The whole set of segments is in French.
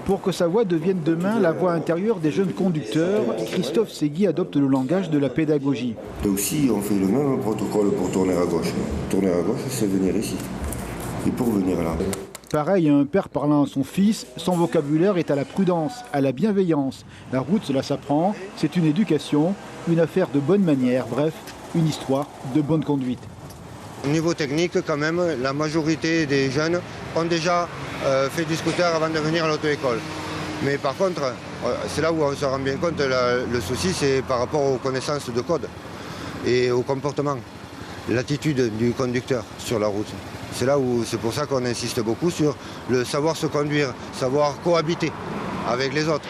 Pour que sa voix devienne demain la voix intérieure des jeunes conducteurs, Christophe Segui adopte le langage de la pédagogie. Là aussi, on fait le même protocole pour tourner à gauche. Tourner à gauche, c'est venir ici. Et pour venir là. Pareil à un père parlant à son fils, son vocabulaire est à la prudence, à la bienveillance. La route, cela s'apprend, c'est une éducation, une affaire de bonne manière, bref, une histoire de bonne conduite. Au niveau technique, quand même, la majorité des jeunes ont déjà fait du scooter avant de venir à l'auto-école. Mais par contre, c'est là où on se rend bien compte, le souci, c'est par rapport aux connaissances de code et au comportement, l'attitude du conducteur sur la route. C'est là où c'est pour ça qu'on insiste beaucoup sur le savoir se conduire, savoir cohabiter avec les autres.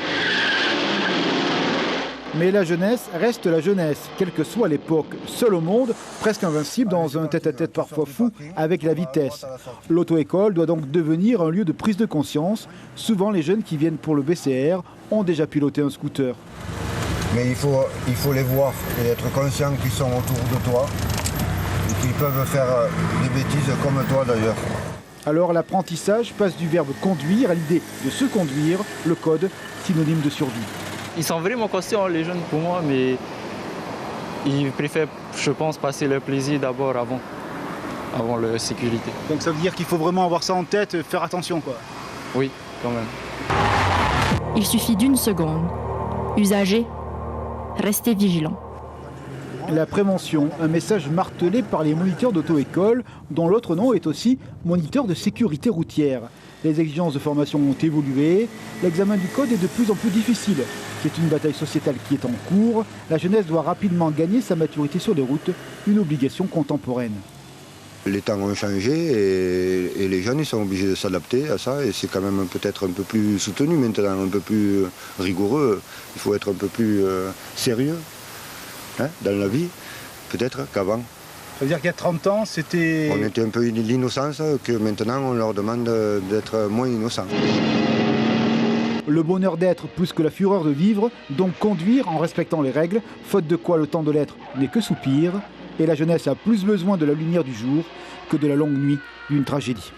Mais la jeunesse reste la jeunesse, quelle que soit l'époque, seule au monde, presque invincible dans un tête-à-tête parfois fou avec la vitesse. L'auto-école doit donc devenir un lieu de prise de conscience. Souvent, les jeunes qui viennent pour le BCR ont déjà piloté un scooter. Mais il faut les voir et être conscient qu'ils sont autour de toi et qu'ils peuvent faire des bêtises comme toi d'ailleurs. Alors l'apprentissage passe du verbe conduire à l'idée de se conduire, le code, synonyme de survie. Ils sont vraiment conscients, les jeunes, pour moi, mais ils préfèrent, je pense, passer le plaisir d'abord avant la sécurité. Donc ça veut dire qu'il faut vraiment avoir ça en tête, faire attention, quoi. Oui, quand même. Il suffit d'une seconde. Usagers, restez vigilants. La prévention, un message martelé par les moniteurs d'auto-école, dont l'autre nom est aussi moniteur de sécurité routière. Les exigences de formation ont évolué, l'examen du code est de plus en plus difficile. C'est une bataille sociétale qui est en cours. La jeunesse doit rapidement gagner sa maturité sur les routes, une obligation contemporaine. Les temps ont changé et les jeunes ils sont obligés de s'adapter à ça et c'est quand même peut-être un peu plus soutenu maintenant, un peu plus rigoureux. Il faut être un peu plus sérieux dans la vie, peut-être qu'avant. Ça veut dire qu'il y a 30 ans, c'était... On était un peu l'innocence que maintenant on leur demande d'être moins innocents. Le bonheur d'être plus que la fureur de vivre, donc conduire en respectant les règles, faute de quoi le temps de l'être n'est que soupir, et la jeunesse a plus besoin de la lumière du jour que de la longue nuit d'une tragédie.